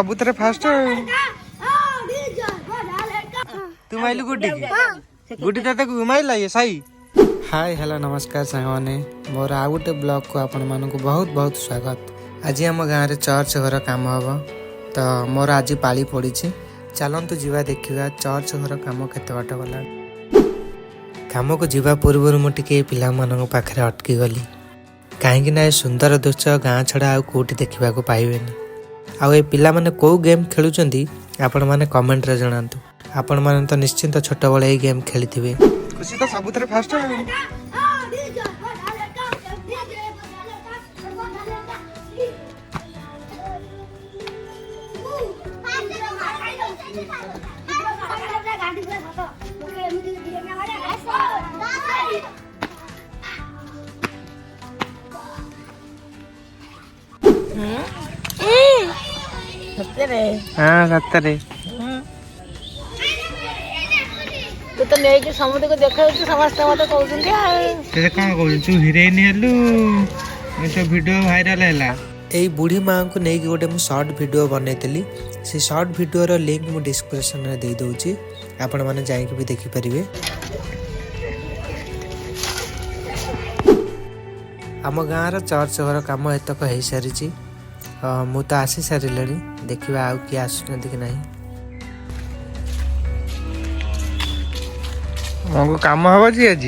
ସବୁଥିରେ ଫାଷ୍ଟ ତୁ ମାଇଲୁ ଗୁଡି ଗୁଡି ତାକୁ ମାଇଲା ଇଏ ସାଇ। हाय हेलो नमस्कार साने मोर आउ गोटे ब्लॉग को आपण मानक बहुत बहुत स्वागत। आज आम गाँव में चर्च घर काम हम तो मोर आज पाली पड़ी चलतु जीवा देखा चर्च घर काम केते बाट गला। काम को जीवा पूर्व मुझे पिला पाखे अटकी गली कहीं ना सुंदर दृश्य गाँ छड़ा आउ कौटी देखा पाइबे आउ ए पिला माने कौ गेम खेलुचंदी आपण माने कमेंट रे जणांतु। आपण माने तो निश्चिंत छोट बळे ए गेम खेलिथिबे। खुशी तो सबुथरे फास्ट हाँ सतरे तू तो नहीं समुद्र को देखा समस्त मत कहते कौन कहू हिरोइन हेलु तो वीडियो भाइराल है। यही बुढ़ी माँ को लेकिन गोटे मुझे सर्ट वीडियो बनई से सर्ट वीडियो लिंक मुझे डिस्क्रिप्शन में दे दूची आपण मैंने जाइए भी देखिपारे। आम गाँव चर्च घर कम एतक हो सारी मु तो आसी सारे देखा आउ किए आसुना कि ना हमको काम हम जी आज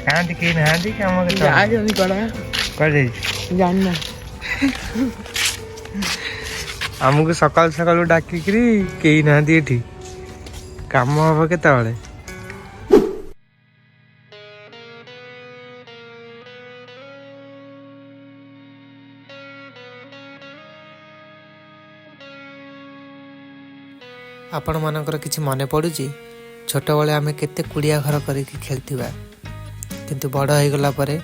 कहाँ कहीं ना कम आमको सकाल सकाल डाकिक कहीं ना ये काम हम के आपण मानकर किछि मने पड़ुची छोट बळे आमे केते कुड़िया घर करके खेलथिबा किंतु बड़ हो गला परे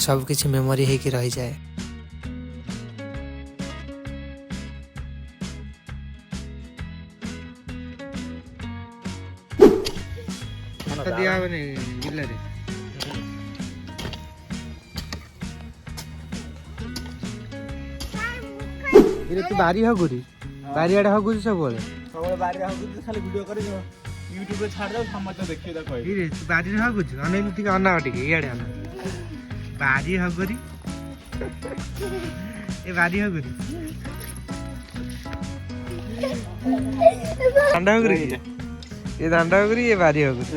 सब किछि मेमोरी हे कि रही जाए। दिया बने गिल्ला रे तू बारी हगुरी बारी आड़े हगुरी सब बोले बारी हगुरी खाली वीडियो करे यूट्यूब पे छाड़ दो समझ देखिए देखो रे तू बारी हगुरी अनेलु ठीक अना ठीक इयाडे अना बारी हगुरी ए बारी हगुरी दांडा हगुरी ये दांडा हगुरी ये बारी हगुरी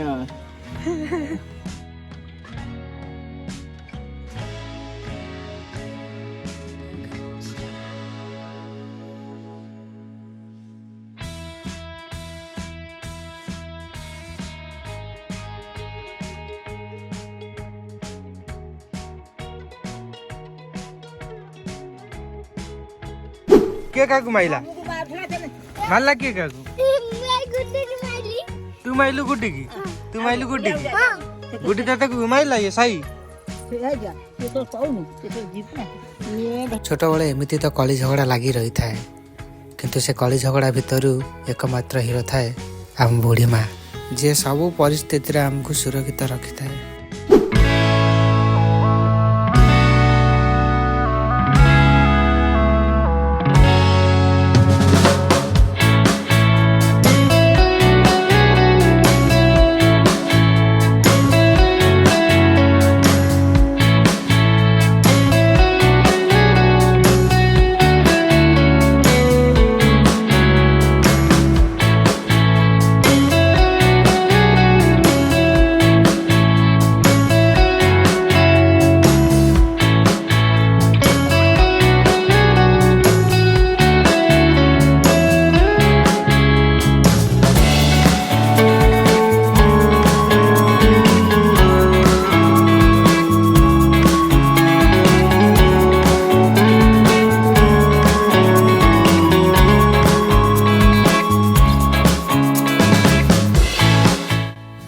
के काकू माइला मारला के काकू तू माइलू गुड्डी की तू माइलू गुड्डी की गुड्डी ताता को माइला ये सही छोट बड़े एमती तो कली झगड़ा लगी रही थाए किंतु से कली झगड़ा भितर एकमात्र हीरो थाए आम बुढ़ी माँ जे सब परिस्थिति आमको सुरक्षित रखी थाए।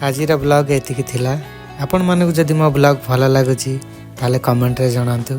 आज ब्लॉग एतिकी थिला। आपण मानक जदि मो ब्लॉग भल लागुची ताले कमेंट रे जणांतु।